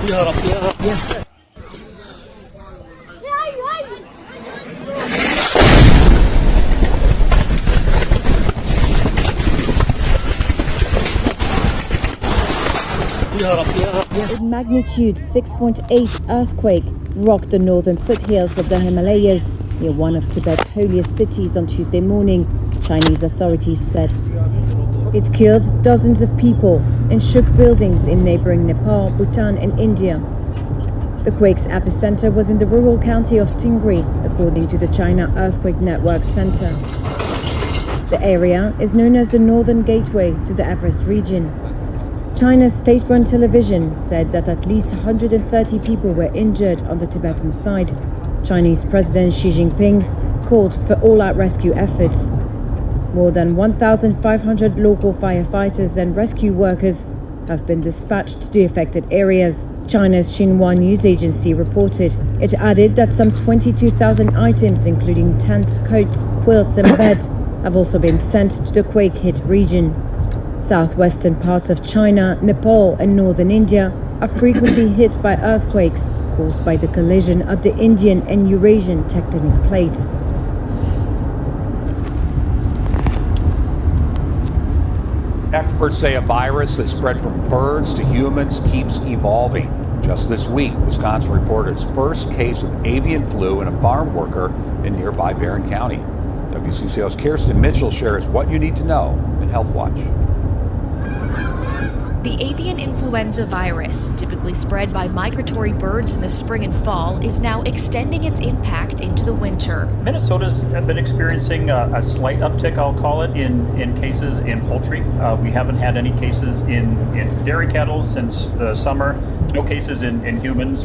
Yes. A magnitude 6.8 earthquake rocked the northern foothills of the Himalayas near one of Tibet's holiest cities on Tuesday morning, Chinese authorities said. It killed dozens of people and shook buildings in neighboring Nepal, Bhutan and India. The quake's epicenter was in the rural county of Tingri, according to the China Earthquake Network Center. The area is known as the Northern Gateway to the Everest region. China's state-run television said that at least 130 people were injured on the Tibetan side. Chinese President Xi Jinping called for all-out rescue efforts. More than 1,500 local firefighters and rescue workers have been dispatched to the affected areas, China's Xinhua news agency reported. It added that some 22,000 items, including tents, coats, quilts and beds, have also been sent to the quake-hit region. Southwestern parts of China, Nepal and northern India are frequently hit by earthquakes caused by the collision of the Indian and Eurasian tectonic plates. Experts say a virus that spread from birds to humans keeps evolving. Just this week, Wisconsin reported its first case of avian flu in a farm worker in nearby Barron County. WCCO's Kirsten Mitchell shares what you need to know in Health Watch. The avian influenza virus, typically spread by migratory birds in the spring and fall, is now extending its impact into the winter. Minnesota's been experiencing a slight uptick, I'll call it, in cases in poultry. We haven't had any cases in dairy cattle since the summer, no cases in humans.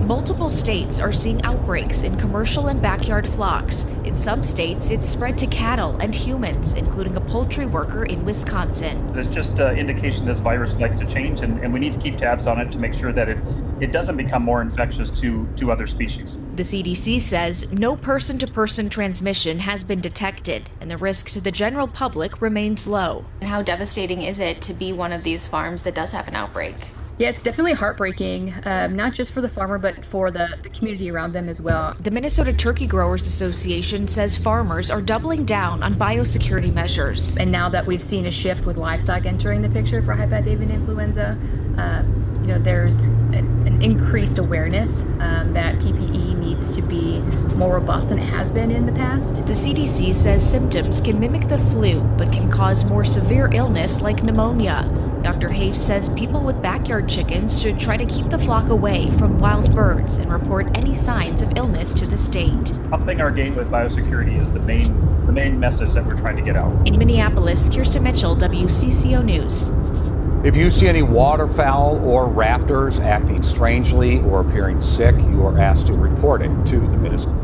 Multiple states are seeing outbreaks in commercial and backyard flocks. In some states, it's spread to cattle and humans, including a poultry worker in Wisconsin. It's just an indication this virus likes to change, and we need to keep tabs on it to make sure that it doesn't become more infectious to other species. The CDC says no person-to-person transmission has been detected, and the risk to the general public remains low. And how devastating is it to be one of these farms that does have an outbreak? Yeah, it's definitely heartbreaking, not just for the farmer, but for the community around them as well. The Minnesota Turkey Growers Association says farmers are doubling down on biosecurity measures. And now that we've seen a shift with livestock entering the picture for high-path avian influenza, there's an increased awareness that PPE needs to be more robust than it has been in the past. The CDC says symptoms can mimic the flu, but can cause more severe illness like pneumonia. Dr. Haves says people with backyard chickens should try to keep the flock away from wild birds and report any signs of illness to the state. Upping our game with biosecurity is the main message that we're trying to get out. In Minneapolis, Kirsten Mitchell, WCCO News. If you see any waterfowl or raptors acting strangely or appearing sick, you are asked to report it to the Minnesota.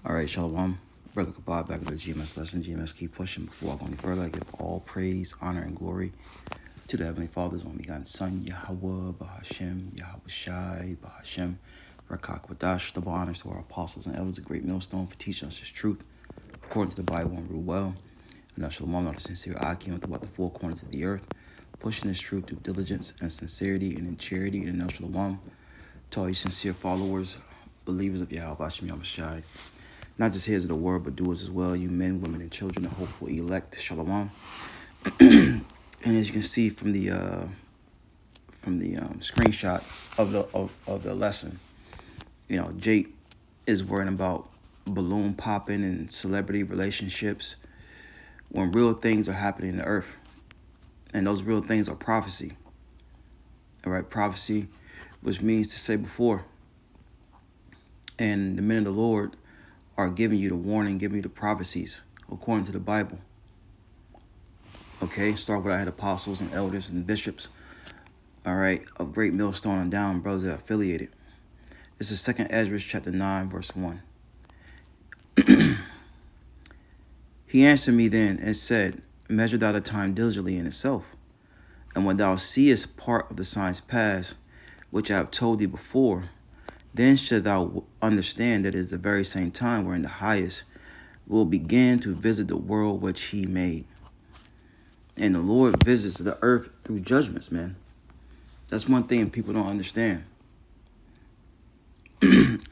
All right, Shalom. Brother Kabab back with the GMS lesson. GMS keep pushing. Before I go any further, I give all praise, honor, and glory to the Heavenly Father's only begotten Son, Yahweh, Bahashem, Yahweh Shai, Bahashem, Rakak Wadash. Double honors to our apostles and elders, a great millstone for teaching us His truth, according to the Bible and rule well. And now Shalom, not a sincere Akim throughout the four corners of the earth, pushing His truth through diligence and sincerity and in charity. And now Shalom to all you sincere followers, believers of Yahweh, Bahashem, Yahweh Shai. Not just hearers of the word, but doers as well. You men, women, and children, the hopeful elect. Shalom. And as you can see from the screenshot of the lesson, Jake is worrying about balloon popping and celebrity relationships when real things are happening in the earth, and those real things are prophecy. All right, prophecy, which means to say before, and the men of the Lord are giving you the warning, giving you the prophecies according to the Bible. Okay, start with I had apostles and elders and bishops, all right, of Great Millstone and down, brothers that are affiliated. This is 2 Ezra chapter 9, verse 1. He answered me then and said, measure thou the time diligently in itself, and when thou seest part of the signs pass, which I have told thee before, then shalt thou understand that it is the very same time wherein the highest will begin to visit the world which he made. And the Lord visits the earth through judgments, man. That's one thing people don't understand.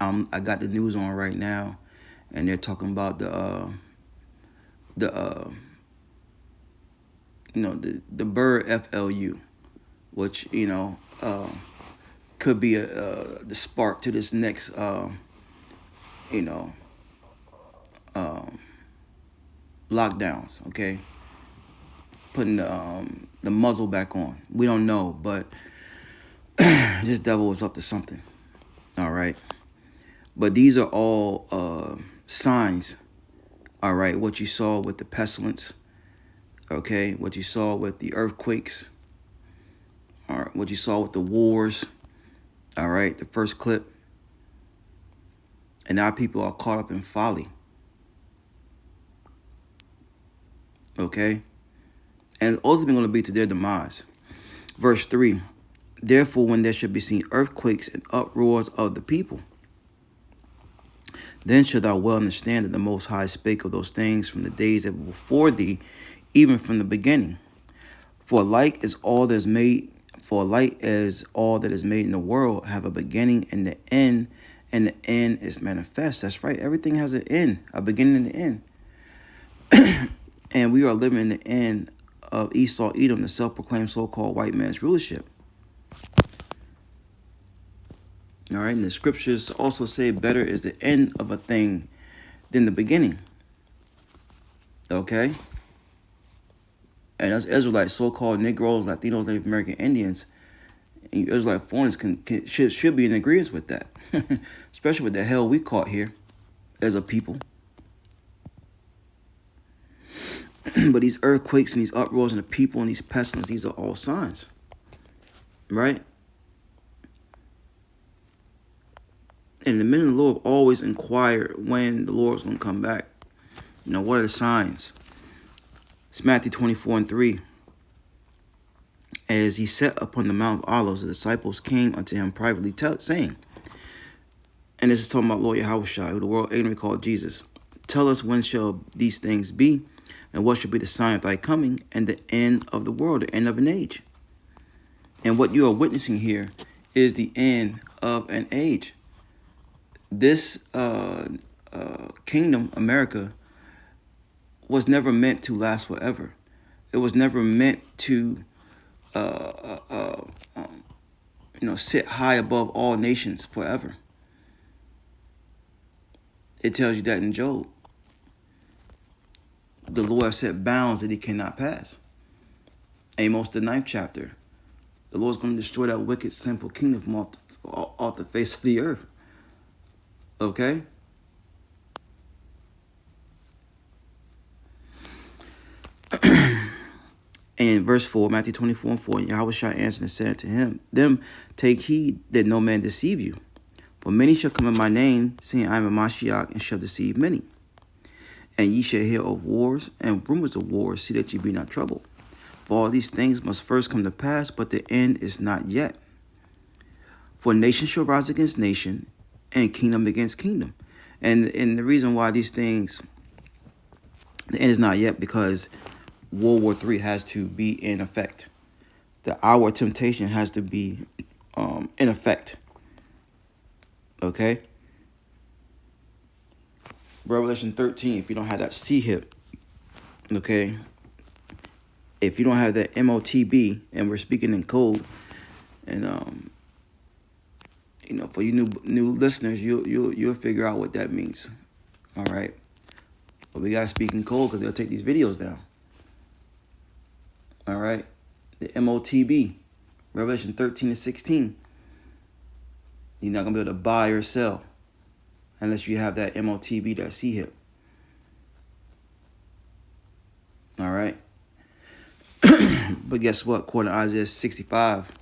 I got the news on right now, and they're talking about the bird FLU, which could be the spark to this next lockdowns. Okay, putting the muzzle back on. We don't know, but this devil is up to something. All right, but these are all signs. All right, what you saw with the pestilence. Okay, what you saw with the earthquakes. All right, what you saw with the wars. All right, the first clip. And our people are caught up in folly. Okay, and it's ultimately going to be to their demise. Verse 3. Therefore, when there should be seen earthquakes and uproars of the people, then shalt thou well understand that the Most High spake of those things from the days that were before thee, even from the beginning. For like as all that is made in the world have a beginning and the end is manifest. That's right. Everything has an end, a beginning and an end. And we are living in the end of Esau Edom, the self-proclaimed so-called white man's rulership. All right, and the scriptures also say better is the end of a thing than the beginning. Okay? And us Israelites, so-called Negroes, Latinos, Native American Indians, and you Israelite foreigners should be in agreement with that. Especially with the hell we caught here as a people. But these earthquakes and these uproars and the people and these pestilence, these are all signs. Right? And the men of the Lord always inquire when the Lord's going to come back. What are the signs? It's Matthew 24:3. As he sat upon the Mount of Olives, the disciples came unto him privately, saying, and this is talking about Lord Yahushua, who the world ignorantly called Jesus, tell us when shall these things be, and what shall be the sign of thy coming, and the end of the world, the end of an age. And what you are witnessing here is the end of an age. This kingdom, America, was never meant to last forever. It was never meant to, sit high above all nations forever. It tells you that in Job. The Lord has set bounds that he cannot pass. Amos, the 9th chapter. The Lord's going to destroy that wicked, sinful kingdom from off the face of the earth. Okay? And verse 4, Matthew 24:4, and Yahushua answered and said to him, them take heed that no man deceive you. For many shall come in my name, saying, I am a Mashiach, and shall deceive many. And ye shall hear of wars and rumors of wars, see that ye be not troubled. For all these things must first come to pass, but the end is not yet. For nation shall rise against nation, and kingdom against kingdom. And the reason why these things, the end is not yet, because World War III has to be in effect. The hour of temptation has to be in effect. Okay? Revelation 13, if you don't have that C-hip, okay? If you don't have that MOTB, and we're speaking in code, and for you new listeners, you'll figure out what that means. All right? But we gotta speak in code because they'll take these videos down. All right? The MOTB, Revelation 13-16. You're not gonna be able to buy or sell unless you have that MOTB, that C-hip. All right? But guess what? According to Isaiah 65,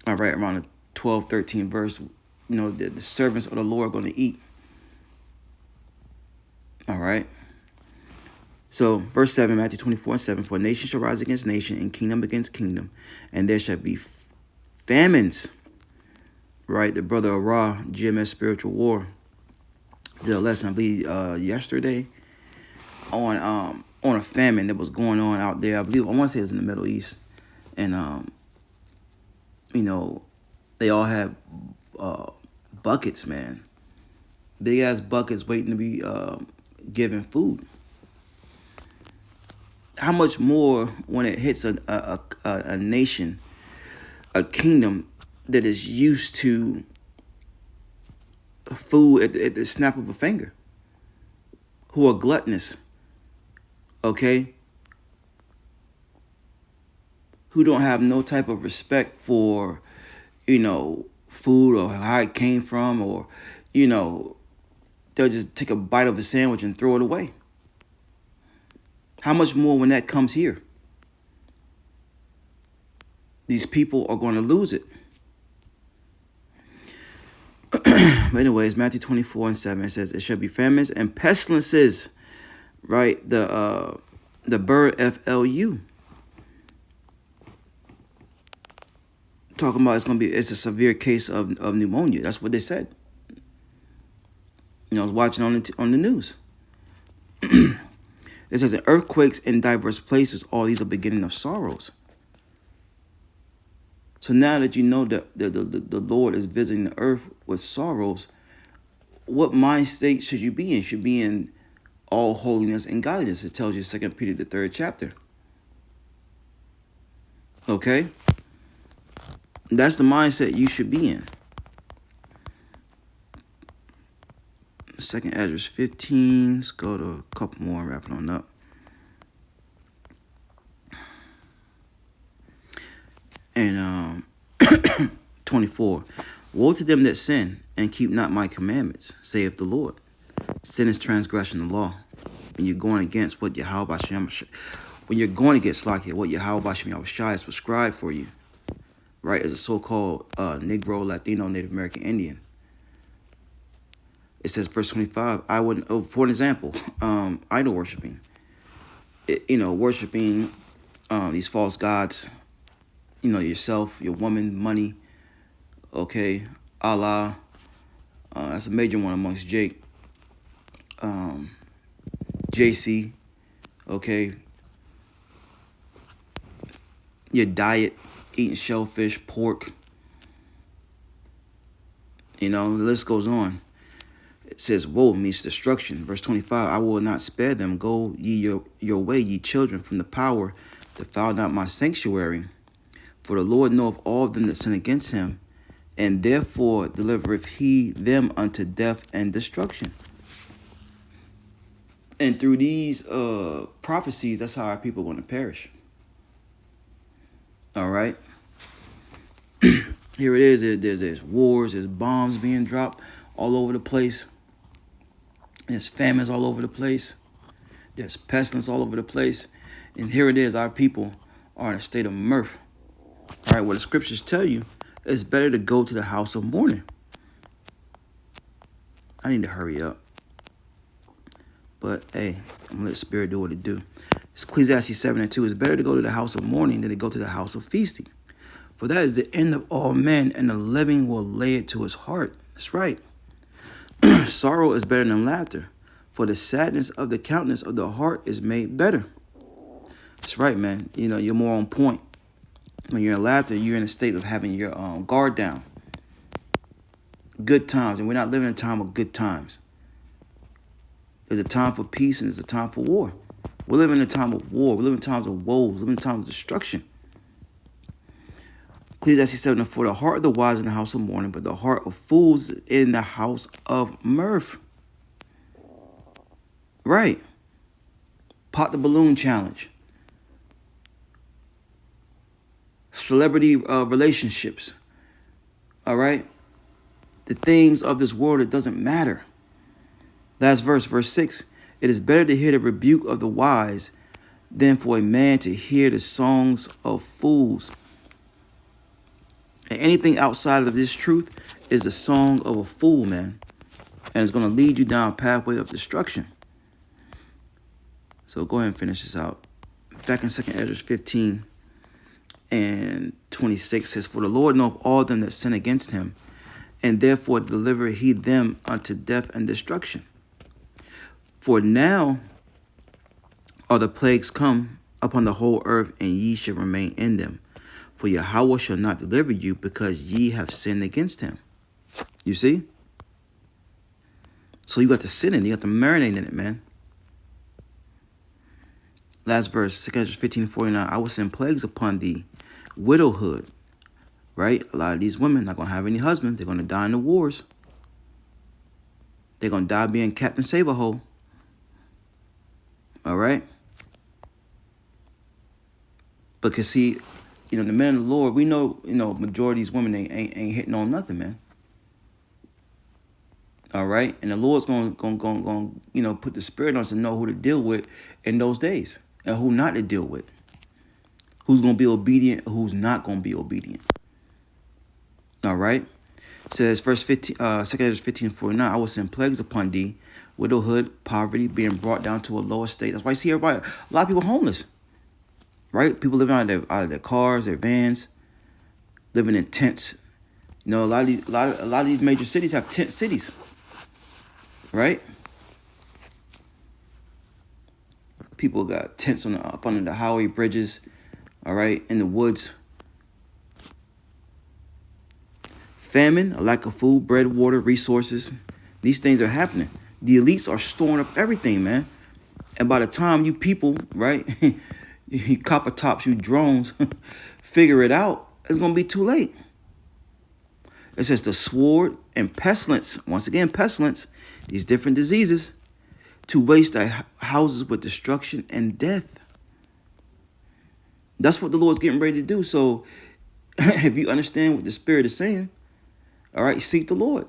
all right, around the 12, 13 verse, the servants of the Lord are going to eat. All right? So, verse 7, Matthew 24:7, for nation shall rise against nation, and kingdom against kingdom, and there shall be famines. Right? The brother of Ra, GMS Spiritual War, did a lesson, I believe, yesterday on a famine that was going on out there. I want to say it was in the Middle East. And They all have buckets, man. Big ass buckets waiting to be given food. How much more when it hits a nation, a kingdom that is used to food at the snap of a finger, who are gluttonous, okay? Who don't have no type of respect for, food or how it came from, or, they'll just take a bite of a sandwich and throw it away. How much more when that comes here? These people are going to lose it. But anyways, Matthew 24:7, it says, it shall be famines and pestilences, right? The bird FLU. Talking about it's a severe case of pneumonia. That's what they said. I was watching on the news. It says, earthquakes in diverse places, all these are beginning of sorrows. So now that you know that the Lord is visiting the earth with sorrows, what mind state should you be in? You should be in all holiness and godliness. It tells you 2 Peter, the 3rd chapter. Okay? That's the mindset you should be in. 2 Ezra 15. Let's go to a couple more and wrap it on up. And 24. Woe to them that sin and keep not my commandments, saith the Lord. Sin is transgression of the law. When you're going against what Yahweh when you're going against what Yahweh has prescribed for you, right, as a so-called Negro, Latino, Native American Indian. It says, verse 25, for an example, idol worshiping. Worshiping these false gods, yourself, your woman, money, okay, Allah. That's a major one amongst Jake. JC, okay. Your diet, eating shellfish, pork. The list goes on. It says, woe means destruction. Verse 25, I will not spare them. Go ye your way, ye children, from the power, defile not my sanctuary. For the Lord knoweth all of them that sin against him, and therefore delivereth he them unto death and destruction. And through these prophecies, that's how our people are going to perish. All right. Here it is. There's wars, there's bombs being dropped all over the place. There's famines all over the place. There's pestilence all over the place. And here it is. Our people are in a state of mirth. All right. What the scriptures tell you, it's better to go to the house of mourning. I need to hurry up. But, hey, I'm going to let Spirit do what it do. Ecclesiastes 7:2. It's better to go to the house of mourning than to go to the house of feasting. For that is the end of all men, and the living will lay it to his heart. That's right. Sorrow is better than laughter, for the sadness of the countenance of the heart is made better. That's right, man. You're more on point. When you're in laughter, you're in a state of having your guard down. Good times, and we're not living in a time of good times. There's a time for peace and there's a time for war. We're living in a time of war. We're living in times of woes. We're living in times of destruction. Ecclesiastes 7, for the heart of the wise in the house of mourning, but the heart of fools in the house of mirth. Right. Pop the balloon challenge. Celebrity relationships. All right. The things of this world, it doesn't matter. Last verse 6. It is better to hear the rebuke of the wise than for a man to hear the songs of fools. And anything outside of this truth is the song of a fool, man. And it's going to lead you down a pathway of destruction. So go ahead and finish this out. Back in 2 Ezra 15 and 26 says, for the Lord knoweth all them that sin against him, and therefore deliver he them unto death and destruction. For now are the plagues come upon the whole earth, and ye shall remain in them. For Yahweh shall not deliver you, because ye have sinned against him. You see? So you got to sin in it. You got to marinate in it, man. Last verse, 2 15:49. I will send plagues upon thee, widowhood. Right? A lot of these women not going to have any husbands. They're going to die in the wars. They're going to die being Captain Save-A-Hole. All right? Because see, the men of the Lord, we know, majority of these women ain't hitting on nothing, man. All right? And the Lord's going put the spirit on us to know who to deal with in those days and who not to deal with. Who's going to be obedient, who's not going to be obedient. All right? It says, 2 15:49, I will send plagues upon thee, widowhood, poverty, being brought down to a lower state. That's why you see everybody, a lot of people homeless. Right? People living out of their cars, their vans, living in tents. A lot of these major cities have tent cities. Right? People got tents up under the highway bridges, all right, in the woods. Famine, a lack of food, bread, water, resources. These things are happening. The elites are storing up everything, man. And by the time you people, right, you copper tops, you drones, figure it out, it's going to be too late. It says the sword and pestilence, once again, pestilence, these different diseases, to waste thy houses with destruction and death. That's what the Lord's getting ready to do. So if you understand what the Spirit is saying, all right, seek the Lord.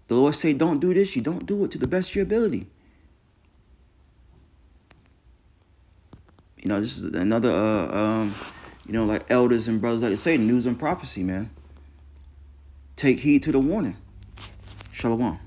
The Lord say, don't do this. You don't do it to the best of your ability. This is another, like elders and brothers like to say, news and prophecy, man. Take heed to the warning. Shalom.